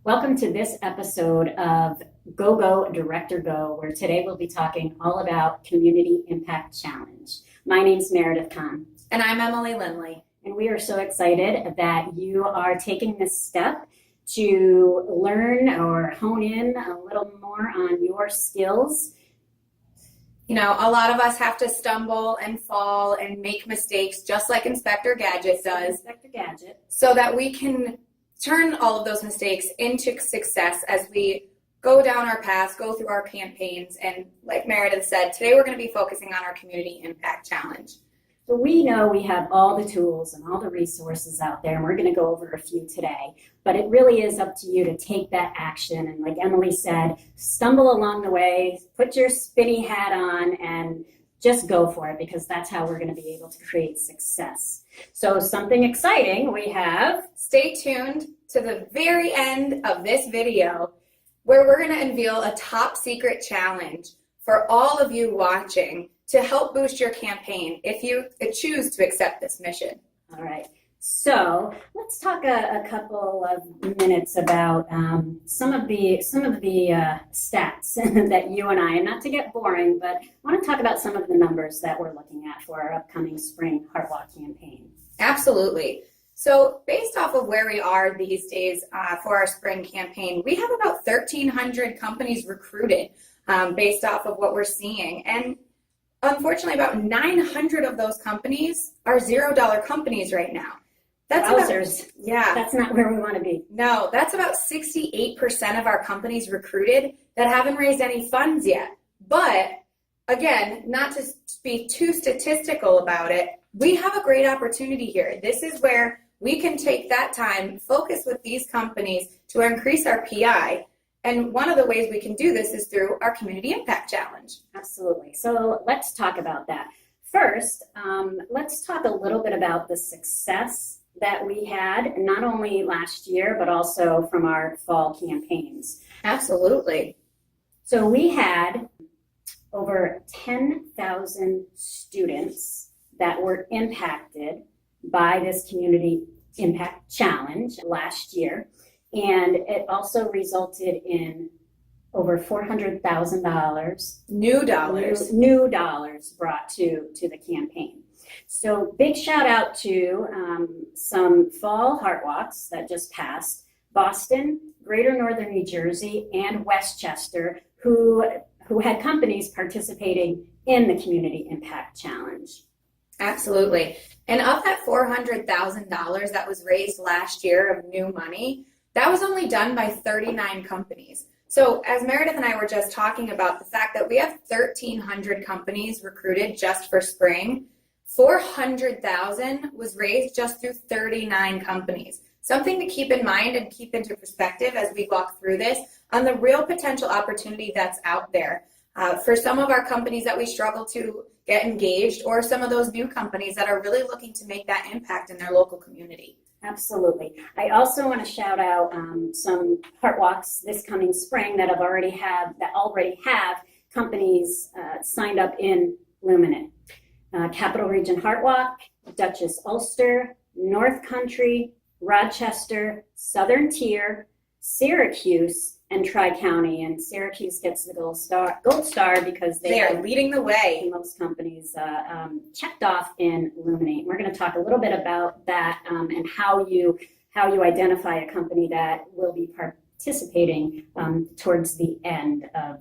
Welcome to this episode of Go Go Director Go, where today we'll be talking all about Community Impact Challenge. My name's Meredith Kahn. And I'm Emily Lindley. And we are so excited that you are taking this step to learn or hone in a little more on your skills. You know, a lot of us have to stumble and fall and make mistakes, just like Inspector Gadget does. Inspector Gadget. So that we can turn all of those mistakes into success as we go down our paths, go through our campaigns. And like Meredith said, today we're going to be focusing on our Community Impact Challenge. So we know we have all the tools and all the resources out there, and we're going to go over a few today. But it really is up to you to take that action. And like Emily said, stumble along the way, put your spinny hat on, and just go for it, because that's how we're going to be able to create success. So something exciting we have. Stay tuned to the very end of this video, where we're going to unveil a top secret challenge for all of you watching to help boost your campaign if you choose to accept this mission. All right. So let's talk a couple of minutes about some of the stats that you and I, and not to get boring, but I want to talk about some of the numbers that we're looking at for our upcoming spring Heart Walk campaign. Absolutely. So based off of where we are these days for our spring campaign, we have about 1,300 companies recruited based off of what we're seeing. And unfortunately, about 900 of those companies are $0 companies right now. That's not where we want to be. No, that's about 68% of our companies recruited that haven't raised any funds yet. But again, not to be too statistical about it, we have a great opportunity here. This is where we can take that time, focus with these companies to increase our PI. And one of the ways we can do this is through our Community Impact Challenge. Absolutely. So let's talk about that. First, let's talk a little bit about the success that we had, not only last year, but also from our fall campaigns. Absolutely. So we had over 10,000 students that were impacted by this Community Impact Challenge last year. And it also resulted in over $400,000 new dollars brought to the campaign. So big shout out to some fall Heart Walks that just passed: Boston, Greater Northern New Jersey, and Westchester, who had companies participating in the Community Impact Challenge. Absolutely. And of that $400,000 that was raised last year of new money, that was only done by 39 companies. So as Meredith and I were just talking about the fact that we have 1,300 companies recruited just for spring, 400,000 was raised just through 39 companies. Something to keep in mind and keep into perspective as we walk through this on the real potential opportunity that's out there. For some of our companies that we struggle to get engaged, or some of those new companies that are really looking to make that impact in their local community. Absolutely. I also want to shout out some Heart Walks this coming spring that already have companies signed up in Luminate. Capital Region Heart Walk, Dutchess Ulster, North Country, Rochester, Southern Tier, Syracuse, and Tri-County. And Syracuse gets the gold star because they are leading the way. Most companies checked off in Luminate. We're going to talk a little bit about that and how you identify a company that will be participating towards the end of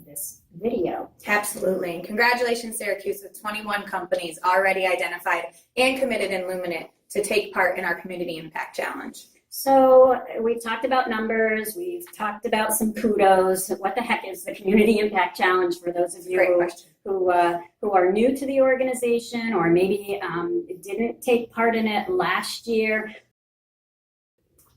this video. Absolutely. And congratulations, Syracuse, with 21 companies already identified and committed in Luminate to take part in our Community Impact Challenge. So we've talked about numbers, we've talked about some kudos. What the heck is the Community Impact Challenge for those of you who are new to the organization, or maybe didn't take part in it last year?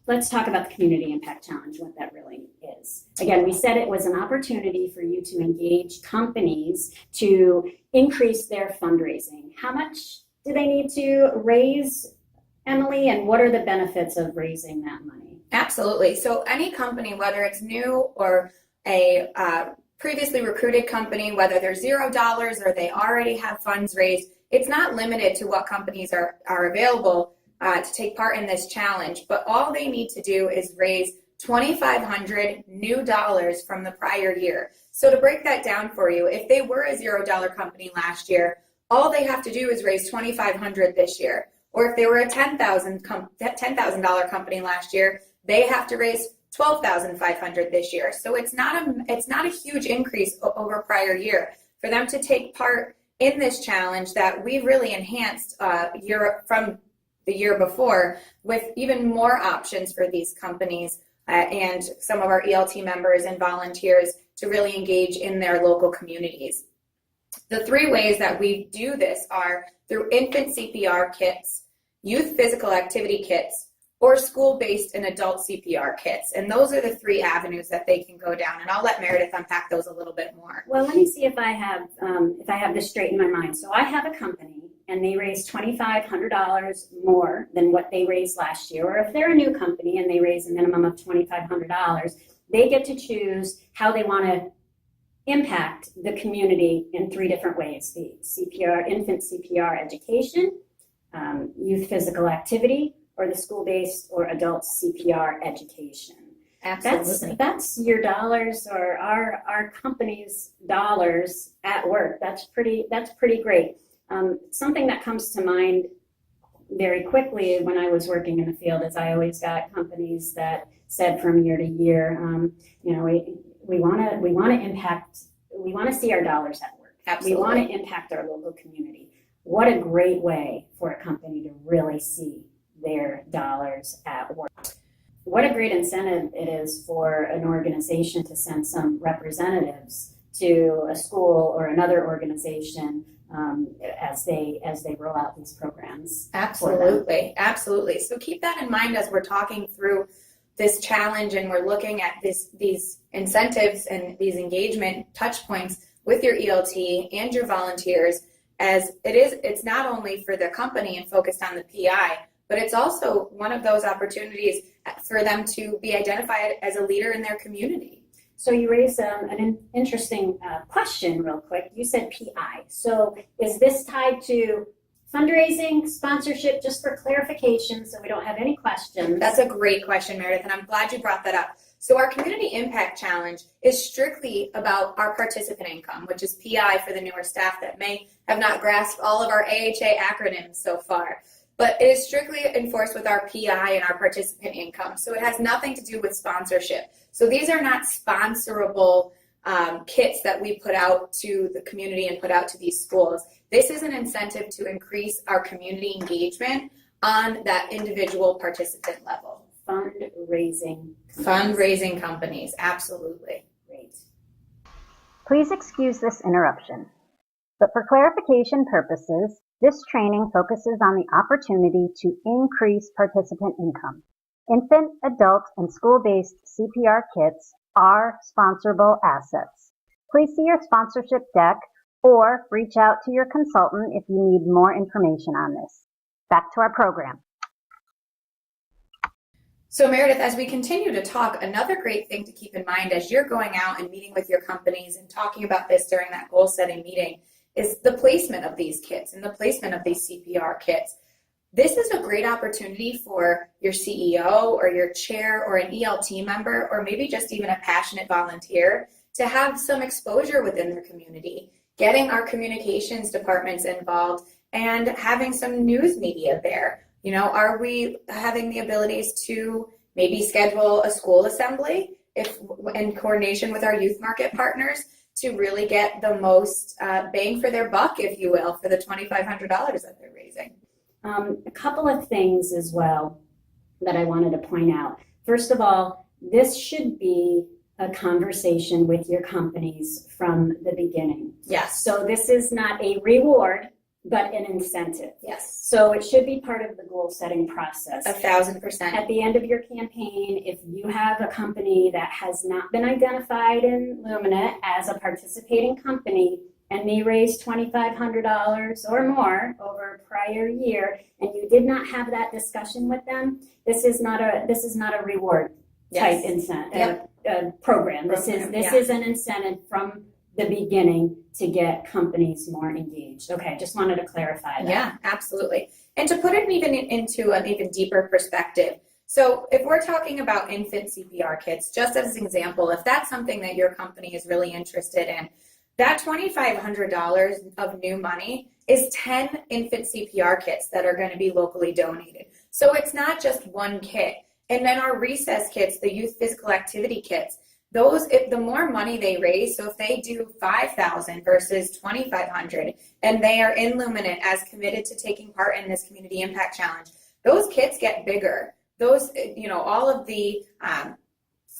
Let's talk about the Community Impact Challenge, what that really is. Again, we said it was an opportunity for you to engage companies to increase their fundraising. How much do they need to raise, Emily, and what are the benefits of raising that money? Absolutely. So any company, whether it's new or a previously recruited company, whether they're $0 or they already have funds raised, it's not limited to what companies are available to take part in this challenge, but all they need to do is raise $2,500 new dollars from the prior year. So to break that down for you, if they were a $0 company last year, all they have to do is raise $2,500 this year. Or if they were a $10,000 company last year, they have to raise $12,500 this year. So it's not a huge increase over prior year for them to take part in this challenge that we've really enhanced from the year before with even more options for these companies and some of our ELT members and volunteers to really engage in their local communities. The 3 ways that we do this are through infant CPR kits, youth physical activity kits, or school-based and adult CPR kits. And those are the 3 avenues that they can go down. And I'll let Meredith unpack those a little bit more. Well, let me see if I have this straight in my mind. So I have a company and they raise $2,500 more than what they raised last year. Or if they're a new company and they raise a minimum of $2,500, they get to choose how they want to impact the community in 3 different ways: the CPR, infant CPR education, youth physical activity, or the school-based or adult CPR education. Absolutely. That's your dollars, or our company's dollars at work. That's pretty great. Something that comes to mind very quickly when I was working in the field is I always got companies that said from year to year, we want to impact. We want to see our dollars at work. Absolutely. We want to impact our local community. What a great way for a company to really see their dollars at work. What a great incentive it is for an organization to send some representatives to a school or another organization as they roll out these programs. Absolutely. So keep that in mind as we're talking through this challenge and we're looking at these incentives and these engagement touch points with your ELT and your volunteers, as it's not only for the company and focused on the PI, but it's also one of those opportunities for them to be identified as a leader in their community. So you raised an interesting question real quick. You said PI. So is this tied to fundraising, sponsorship, just for clarification so we don't have any questions? That's a great question, Meredith, and I'm glad you brought that up. So our Community Impact Challenge is strictly about our participant income, which is PI for the newer staff that may have not grasped all of our AHA acronyms so far. But it is strictly enforced with our PI and our participant income. So it has nothing to do with sponsorship. So these are not sponsorable kits that we put out to the community and put out to these schools. This is an incentive to increase our community engagement on that individual participant level. Fundraising companies, absolutely. Great. Please excuse this interruption, but for clarification purposes, this training focuses on the opportunity to increase participant income. Infant, adult, and school-based CPR kits are sponsorable assets. Please see your sponsorship deck or reach out to your consultant if you need more information on this. Back to our program. So Meredith, as we continue to talk, another great thing to keep in mind as you're going out and meeting with your companies and talking about this during that goal setting meeting is the placement of these kits and the placement of these CPR kits. This is a great opportunity for your CEO or your chair or an ELT member, or maybe just even a passionate volunteer, to have some exposure within their community, getting our communications departments involved and having some news media there. You know, are we having the abilities to maybe schedule a school assembly if in coordination with our youth market partners to really get the most bang for their buck, if you will, for the $2,500 that they're raising? A couple of things as well that I wanted to point out. First of all, this should be a conversation with your companies from the beginning. Yes. So this is not a reward, but an incentive. Yes. So it should be part of the goal setting process. 1,000%. At the end of your campaign, if you have a company that has not been identified in Lumina as a participating company and they raised $2,500 or more over a prior year, and you did not have that discussion with them, this is not a reward type incentive program. This is an incentive from the beginning to get companies more engaged. Okay, just wanted to clarify that. Yeah, absolutely. And to put it even into an even deeper perspective, So if we're talking about infant CPR kits, just as an example, if that's something that your company is really interested in, that $2,500 of new money is 10 infant CPR kits that are going to be locally donated. So it's not just one kit. And then our recess kits, the youth physical activity kits, those, if the more money they raise, so if they do 5,000 versus 2,500, and they are in Luminant as committed to taking part in this community impact challenge, those kits get bigger. Those, all of the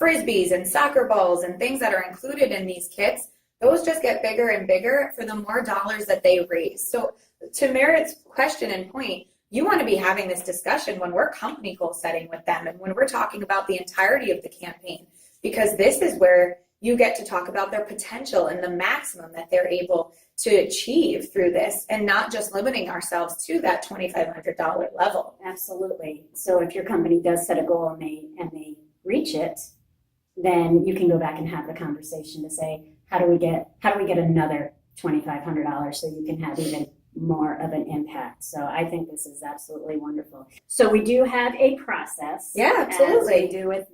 frisbees and soccer balls and things that are included in these kits, those just get bigger and bigger for the more dollars that they raise. So to Meredith's question and point, you want to be having this discussion when we're company goal setting with them and when we're talking about the entirety of the campaign, because this is where you get to talk about their potential and the maximum that they're able to achieve through this, and not just limiting ourselves to that $2,500 level. Absolutely. So if your company does set a goal and they reach it, then you can go back and have the conversation to say, how do we get another $2,500 so you can have even more of an impact? So I think this is absolutely wonderful. So we do have a process. Yeah, absolutely. As we do with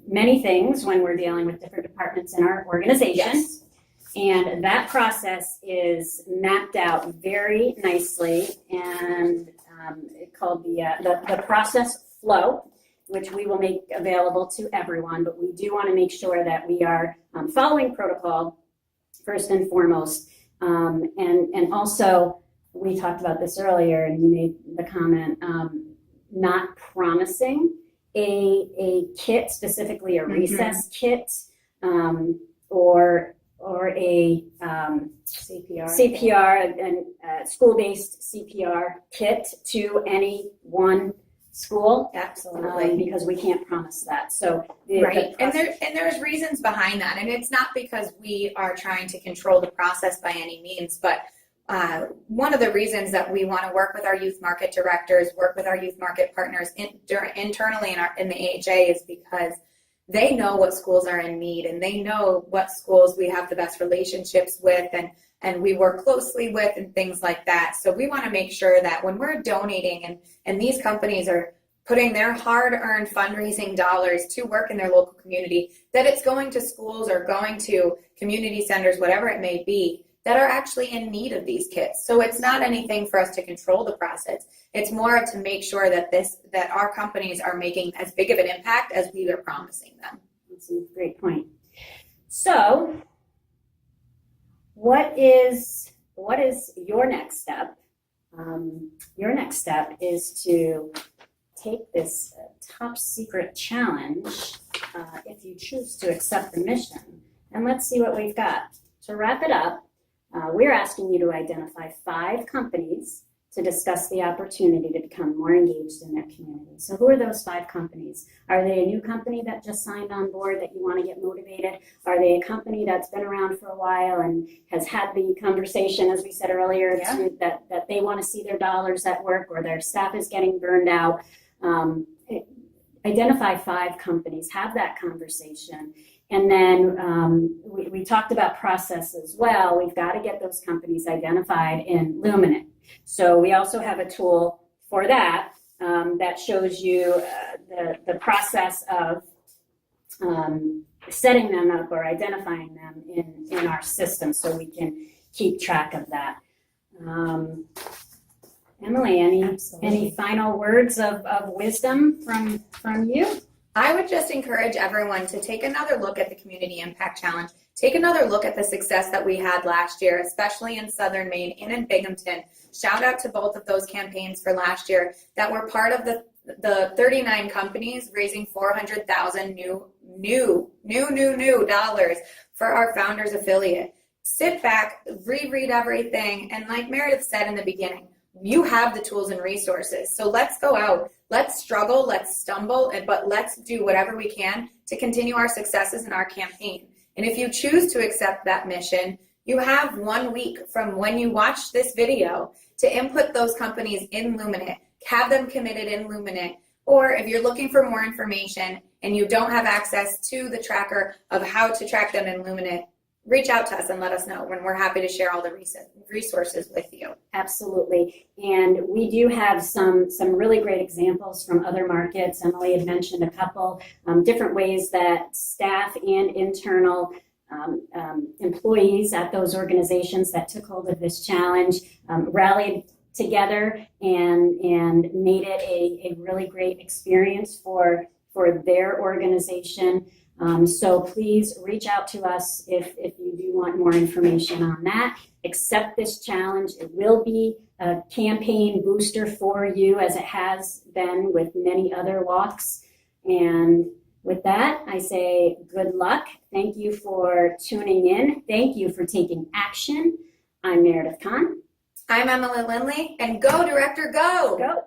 many things when we're dealing with different departments in our organization. Yes. And that process is mapped out very nicely and called the process flow, which we will make available to everyone. But we do want to make sure that we are following protocol first and foremost. And also, we talked about this earlier, and you made the comment, not promising a kit, specifically a recess kit, or a CPR and school-based CPR kit to any one school. Absolutely. Because we can't promise that. So right. And there's reasons behind that. And it's not because we are trying to control the process by any means, but one of the reasons that we want to work with our youth market directors, work with our youth market partners internally in the AHA is because they know what schools are in need, and they know what schools we have the best relationships with and we work closely with and things like that. So we want to make sure that when we're donating and these companies are putting their hard-earned fundraising dollars to work in their local community, that it's going to schools or going to community centers, whatever it may be, that are actually in need of these kits. So it's not anything for us to control the process. It's more to make sure that our companies are making as big of an impact as we are promising them. That's a great point. So what is your next step? Your next step is to take this top secret challenge, if you choose to accept the mission, and let's see what we've got. To wrap it up, we're asking you to identify 5 companies to discuss the opportunity to become more engaged in their community. So who are those 5 companies? Are they a new company that just signed on board that you want to get motivated? Are they a company that's been around for a while and has had the conversation, as we said earlier, that they want to see their dollars at work, or their staff is getting burned out? Identify 5 companies, have that conversation. And then we talked about process as well. We've got to get those companies identified in Luminant. So we also have a tool for that that shows you the process of setting them up or identifying them in our system, so we can keep track of that. Emily, any final words of wisdom from you? I would just encourage everyone to take another look at the Community Impact Challenge. Take another look at the success that we had last year, especially in Southern Maine and in Binghamton. Shout out to both of those campaigns for last year that were part of the 39 companies raising $400,000 new dollars for our Founders Affiliate. Sit back, reread everything, and like Meredith said in the beginning, you have the tools and resources. So let's go out, let's struggle, let's stumble, but let's do whatever we can to continue our successes in our campaign. And if you choose to accept that mission, you have 1 week from when you watch this video to input those companies in Luminant, have them committed in Luminant, or if you're looking for more information and you don't have access to the tracker of how to track them in Luminant, reach out to us and let us know when we're happy to share all the resources with you. Absolutely. And we do have some really great examples from other markets. Emily had mentioned a couple different ways that staff and internal employees at those organizations that took hold of this challenge rallied together and made it a really great experience for their organization. So please reach out to us if you do want more information on that. Accept this challenge. It will be a campaign booster for you, as it has been with many other walks. And with that, I say good luck. Thank you for tuning in. Thank you for taking action. I'm Meredith Kahn. I'm Emily Lindley, and go, Director, go! Go!